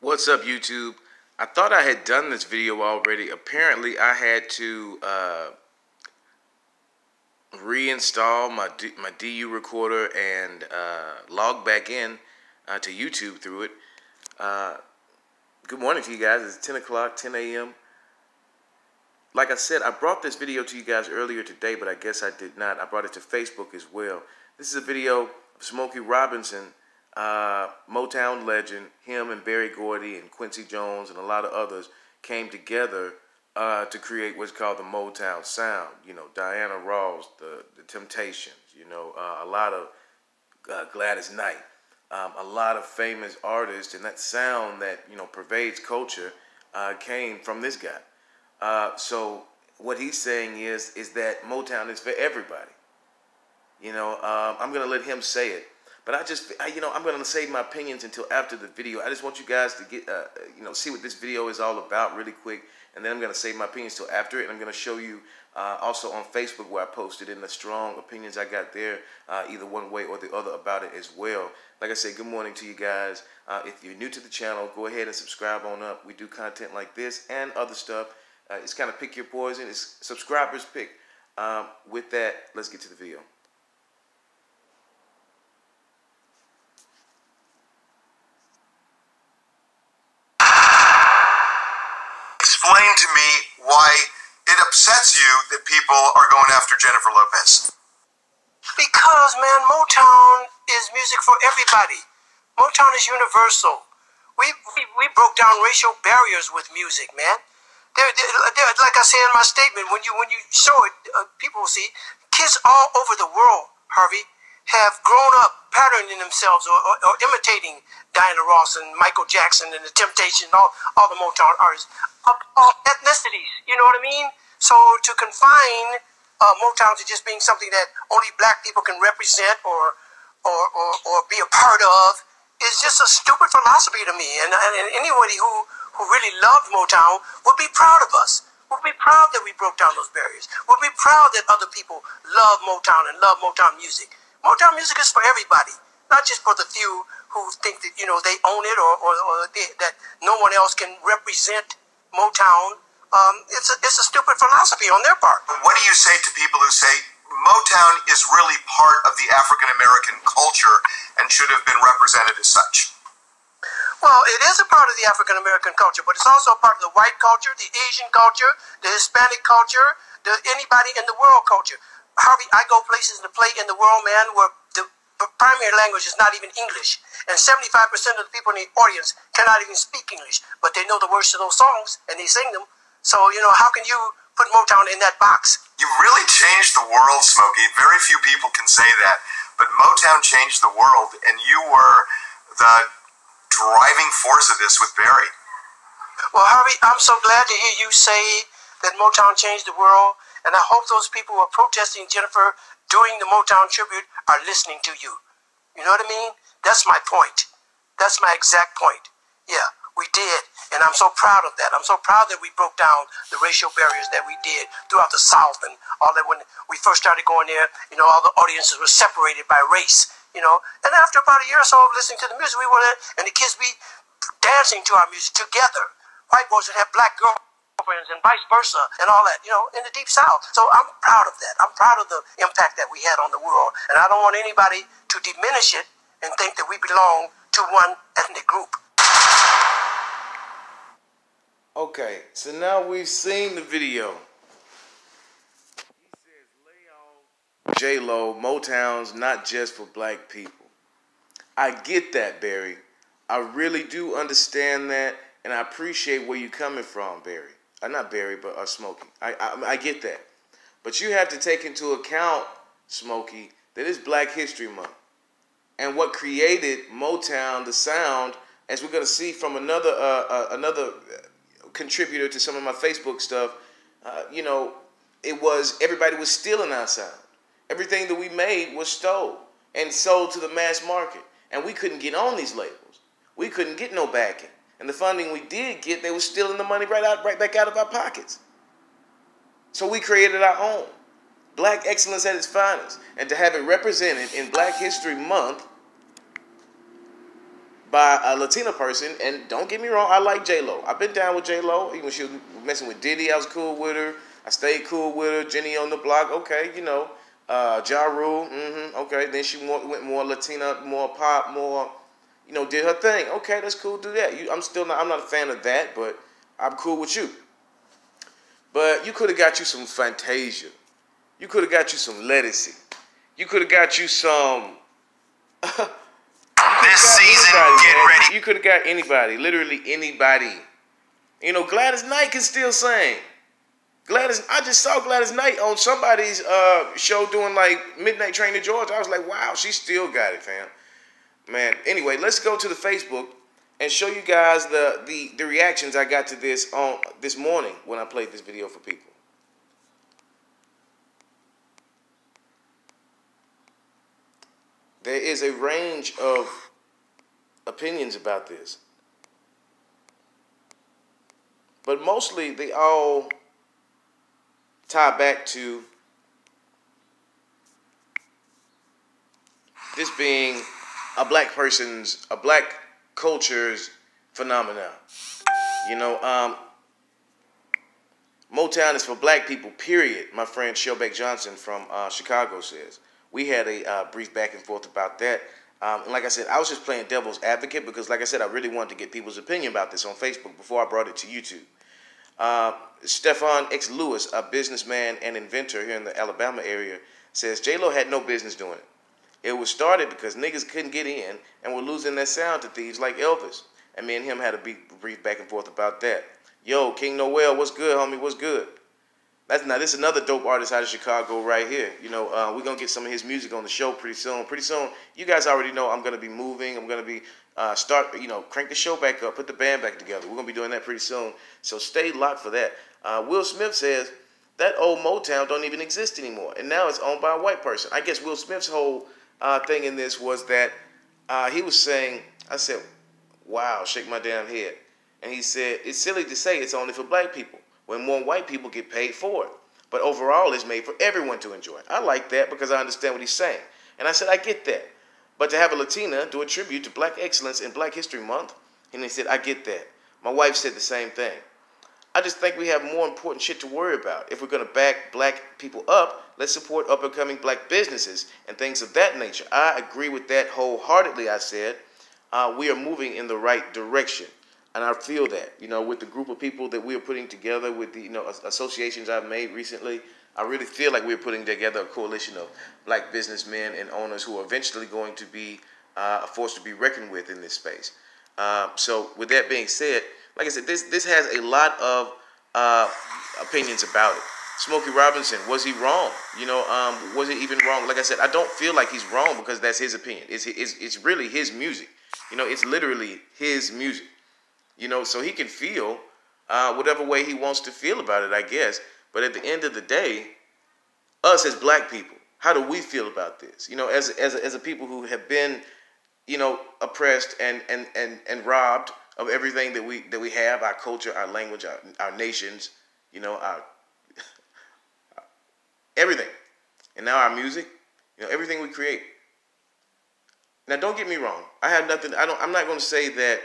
What's up, YouTube? I thought I had done this video already. Apparently, I had to reinstall my DU recorder and log back in to YouTube through it. Good morning to you guys. It's 10 o'clock, 10 a.m. Like I said, I brought this video to you guys earlier today, but I guess I did not. I brought it to Facebook as well. This is a video of Smokey Robinson, Motown legend. Him and Berry Gordy and Quincy Jones and a lot of others came together to create what's called the Motown sound. You know, Diana Ross, the Temptations, a lot of Gladys Knight, a lot of famous artists, and that sound that, pervades culture came from this guy. So what he's saying is that Motown is for everybody. I'm going to let him say it. But I'm going to save my opinions until after the video. I just want you guys to get, see what this video is all about really quick. And then I'm going to save my opinions till after it. And I'm going to show you also on Facebook where I posted in the strong opinions I got there, either one way or the other about it as well. Like I said, good morning to you guys. If you're new to the channel, go ahead and subscribe on up. We do content like this and other stuff. It's kind of pick your poison. It's subscribers pick. With that, let's get to the video. Explain to me why it upsets you that people are going after Jennifer Lopez. Because, man, Motown is music for everybody. Motown is universal. We broke down racial barriers with music, man. Like I say in my statement, when you show it, people will see kids all over the world, Harvey, have grown up patterning themselves or imitating Diana Ross and Michael Jackson and the Temptations, all the Motown artists, all ethnicities. You know what I mean? So to confine Motown to just being something that only black people can represent or be a part of is just a stupid philosophy to me. And anybody who really loved Motown would be proud of us. Would be proud that we broke down those barriers. Would be proud that other people love Motown and love Motown music. Motown music is for everybody, not just for the few who think that, they own it or that no one else can represent Motown. It's a stupid philosophy on their part. What do you say to people who say Motown is really part of the African American culture and should have been represented as such? Well, it is a part of the African American culture, but it's also a part of the white culture, the Asian culture, the Hispanic culture, anybody in the world culture. Harvey, I go places to play in the world, man, where the primary language is not even English. And 75% of the people in the audience cannot even speak English, but they know the words to those songs and they sing them. So, how can you put Motown in that box? You really changed the world, Smokey. Very few people can say that. But Motown changed the world, and you were the driving force of this with Berry. Well, Harvey, I'm so glad to hear you say that Motown changed the world. And I hope those people who are protesting Jennifer during the Motown tribute are listening to you. You know what I mean? That's my point. That's my exact point. Yeah, we did. And I'm so proud of that. I'm so proud that we broke down the racial barriers that we did throughout the South and all that. When we first started going there, all the audiences were separated by race, And after about a year or so of listening to the music, we were there, and the kids be dancing to our music together. White boys would have black girls and vice versa and all that, in the Deep South. So I'm proud of that. I'm proud of the impact that we had on the world. And I don't want anybody to diminish it and think that we belong to one ethnic group. Okay, so now we've seen the video. He says, lay off J-Lo, Motown's not just for black people. I get that, Berry. I really do understand that, and I appreciate where you're coming from, Berry. Not Berry, but Smokey. I get that. But you have to take into account, Smokey, that it's Black History Month. And what created Motown, the sound, as we're going to see from another contributor to some of my Facebook stuff, everybody was stealing our sound. Everything that we made was stole and sold to the mass market. And we couldn't get on these labels. We couldn't get no backing. And the funding we did get, they were stealing the money right back out of our pockets. So we created our own. Black excellence at its finest. And to have it represented in Black History Month by a Latina person. And don't get me wrong, I like J-Lo. I've been down with J-Lo. Even when she was messing with Diddy, I was cool with her. I stayed cool with her. Jenny on the Block, okay, Ja Rule, okay. Then she went more Latina, more pop, more, did her thing. Okay, that's cool, do that. I'm not a fan of that, but I'm cool with you. But you could have got you some Fantasia. You could have got you some Lettucey. You could have got you some... This season, get ready. You could have got anybody, literally anybody. Gladys Knight can still sing. I just saw Gladys Knight on somebody's show doing like Midnight Train to Georgia. I was like, wow, she still got it, fam. Man, anyway, let's go to the Facebook and show you guys the reactions I got to this on this morning when I played this video for people. There is a range of opinions about this. But mostly they all tie back to this being a black culture's phenomenon. Motown is for black people, period. My friend Shelbeck Johnson from Chicago says. We had a brief back and forth about that. And like I said, I was just playing devil's advocate because, like I said, I really wanted to get people's opinion about this on Facebook before I brought it to YouTube. Stefan X. Lewis, a businessman and inventor here in the Alabama area, says J-Lo had no business doing it. It was started because niggas couldn't get in and were losing their sound to thieves like Elvis. And me and him had a brief back and forth about that. Yo, King Noel, what's good, homie? What's good? This is another dope artist out of Chicago right here. We're going to get some of his music on the show pretty soon. Pretty soon, you guys already know I'm going to be moving. I'm going to be crank the show back up, put the band back together. We're going to be doing that pretty soon. So stay locked for that. Will Smith says that old Motown don't even exist anymore. And now it's owned by a white person. I guess Will Smith's whole thing in this was that he was saying, I said, wow, shake my damn head. And he said, it's silly to say it's only for black people when more white people get paid for it. But overall, it's made for everyone to enjoy. I like that because I understand what he's saying. And I said, I get that. But to have a Latina do a tribute to black excellence in Black History Month, and he said, I get that. My wife said the same thing. I just think we have more important shit to worry about. If we're going to back black people up, let's support up-and-coming black businesses and things of that nature. I agree with that wholeheartedly, I said. We are moving in the right direction. And I feel that, with the group of people that we are putting together, with the, associations I've made recently, I really feel like we're putting together a coalition of black businessmen and owners who are eventually going to be a force to be reckoned with in this space. So with that being said, like I said, this has a lot of opinions about it. Smokey Robinson, was he wrong? Was it even wrong? Like I said, I don't feel like he's wrong because that's his opinion. It's really his music. It's literally his music. So he can feel whatever way he wants to feel about it, I guess. But at the end of the day, us as black people, how do we feel about this? As a people who have been, oppressed and robbed of everything that we have, our culture, our language, our nations, our everything. And now our music, everything we create. Now, don't get me wrong. I'm not going to say that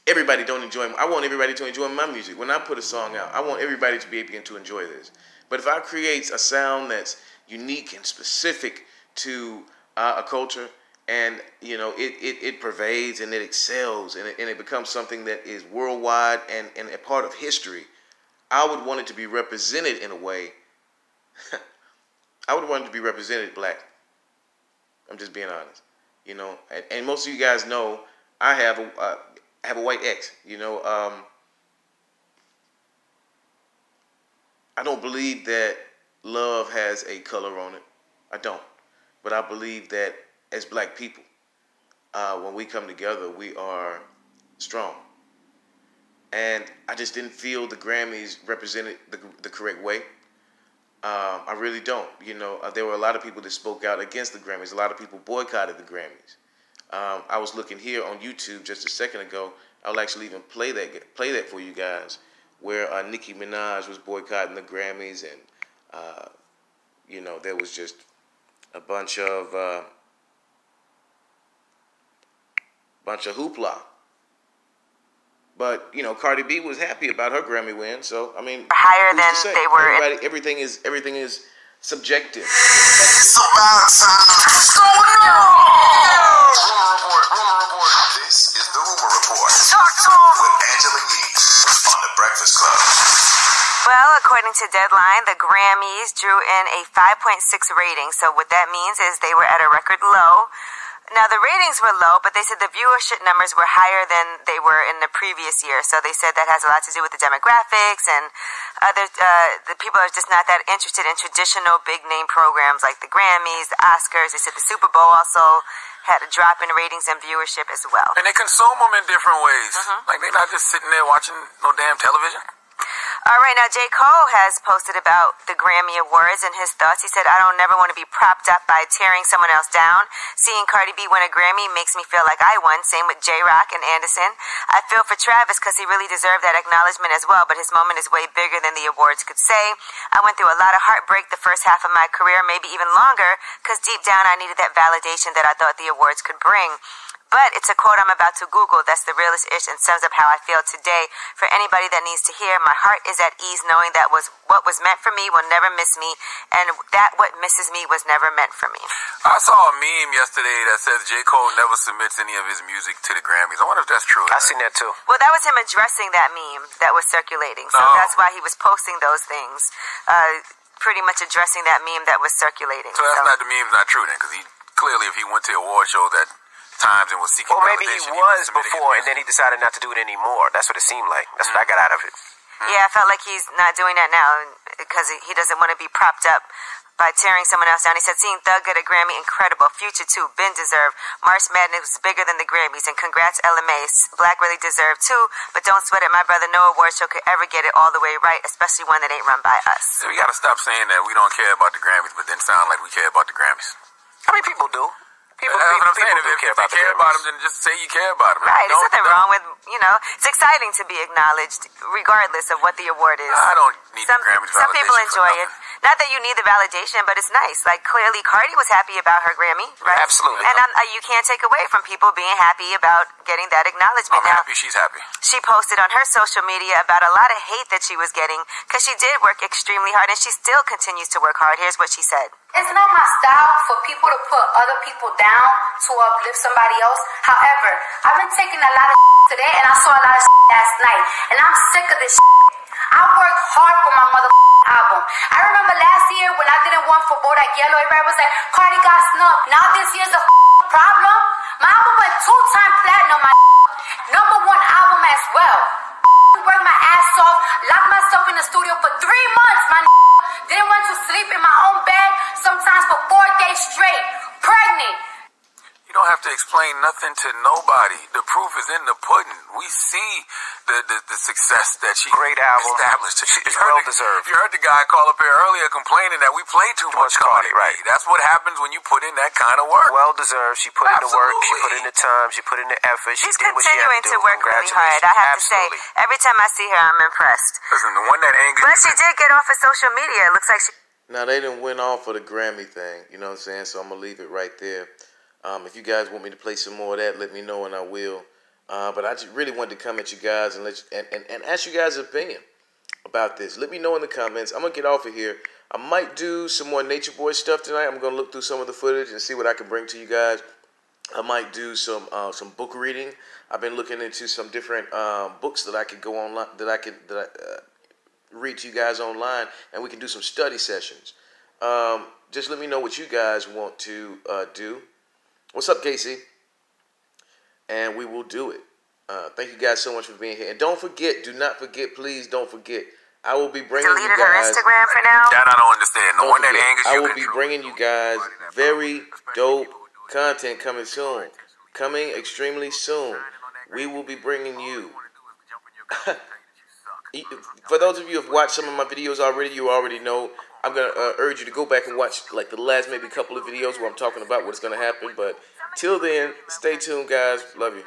everybody don't enjoy. I want everybody to enjoy my music. When I put a song out, I want everybody to be able to enjoy this. But if I create a sound that's unique and specific to a culture, and it pervades and it excels and it becomes something that is worldwide and a part of history, I would want it to be represented in a way. I would want it to be represented black. I'm just being honest. And most of you guys know I have a white ex. I don't believe that love has a color on it. I don't. But I believe that as black people, when we come together, we are strong. And I just didn't feel the Grammys represented the correct way. I really don't. There were a lot of people that spoke out against the Grammys. A lot of people boycotted the Grammys. I was looking here on YouTube just a second ago. I'll actually even play that for you guys, where Nicki Minaj was boycotting the Grammys, and there was just a bunch of bunch of hoopla. But Cardi B was happy about her Grammy win. So I mean, higher than they were. Everything is subjective. It's about time. What's going on? Rumor report. This is the Rumor Report. Talk with Angela Yee on the Breakfast Club. Well, according to Deadline, the Grammys drew in a 5.6 rating. So what that means is they were at a record low. Now, the ratings were low, but they said the viewership numbers were higher than they were in the previous year. So they said that has a lot to do with the demographics and the people are just not that interested in traditional big-name programs like the Grammys, the Oscars. They said the Super Bowl also had a drop in ratings and viewership as well. And they consume them in different ways. Like, they're not just sitting there watching no damn television. All right, now J. Cole has posted about the Grammy Awards and his thoughts. He said, I don't never want to be propped up by tearing someone else down. Seeing Cardi B win a Grammy makes me feel like I won. Same with J-Rock and Anderson. I feel for Travis because he really deserved that acknowledgement as well, but his moment is way bigger than the awards could say. I went through a lot of heartbreak the first half of my career, maybe even longer, because deep down I needed that validation that I thought the awards could bring. But it's a quote I'm about to Google that's the realest ish and sums up how I feel today. For anybody that needs to hear, my heart is at ease knowing that what was meant for me will never miss me, and that what misses me was never meant for me. I saw a meme yesterday that says J. Cole never submits any of his music to the Grammys. I wonder if that's true. I seen that too. Well, that was him addressing that meme that was circulating. So that's why he was posting those things, pretty much addressing that meme that was circulating. So that's not the meme's not true then, because he clearly, if he went to the award show that times and was seeking maybe he was before and then he decided not to do it anymore. That's what it seemed like. That's what I got out of it. Yeah, I felt like he's not doing that now because he doesn't want to be propped up by tearing someone else down. He said, seeing Thug get a Grammy, incredible. Future too, been deserved. March Madness was bigger than the Grammys, and congrats LMA. Black really deserved too, but don't sweat it, my brother. No award show could ever get it all the way right, especially one that ain't run by us. So we gotta stop saying that we don't care about the Grammys, but then sound like we care about the Grammys. I mean, people do. People do care about the Grammys. If you care about them, then just say you care about them. Right, there's nothing wrong with, it's exciting to be acknowledged regardless of what the award is. I don't need the Grammys validation. Some people enjoy it. Not that you need the validation, but it's nice. Like, clearly, Cardi was happy about her Grammy, right? Absolutely. And you can't take away from people being happy about getting that acknowledgement. I'm happy she's happy. She posted on her social media about a lot of hate that she was getting because she did work extremely hard, and she still continues to work hard. Here's what she said. It's not my style for people to put other people down to uplift somebody else. However, I've been taking a lot of today, and I saw a lot of last night, and I'm sick of this. I worked hard for my album. I remember last year when I didn't want for Bodak Yellow, everybody was like, Cardi got snubbed. Now this year's a problem. My album went 2-time platinum. My #1 album as well. Worked my ass off, locked myself in the studio for 3 months. My didn't want to sleep in my own bed, sometimes for 4 days straight. Pregnant. You don't have to explain nothing to nobody. The proof is in the pudding. We see the success that she established. It's well deserved. You heard the guy call up here earlier complaining that we play too much Cardi. Right. That's what happens when you put in that kind of work. Well deserved. She put in the work. She put in the time. She put in the effort. She's continuing to work really hard. I have to say, every time I see her, I'm impressed. Listen, the one that angry. But she did get off of social media. It looks like she. Now, they didn't win all for the Grammy thing. You know what I'm saying? So I'm going to leave it right there. If you guys want me to play some more of that, let me know and I will. But I just really wanted to come at you guys and and ask you guys' opinion about this. Let me know in the comments. I'm going to get off of here. I might do some more Nature Boy stuff tonight. I'm going to look through some of the footage and see what I can bring to you guys. I might do some book reading. I've been looking into some different books that I could go online, that I read to you guys online, and we can do some study sessions. Just let me know what you guys want to do. What's up, Casey? And we will do it. Thank you guys so much for being here. And don't forget, do not forget, please don't forget. I will be bringing you guys. Deleted her Instagram for now? That I don't understand. The one that angers you. I will be bringing you guys very dope content coming soon. Coming extremely soon. We will be bringing you. For those of you who have watched some of my videos already, you already know. I'm going to urge you to go back and watch like the last maybe couple of videos where I'm talking about what's going to happen. But till then, stay tuned, guys. Love you.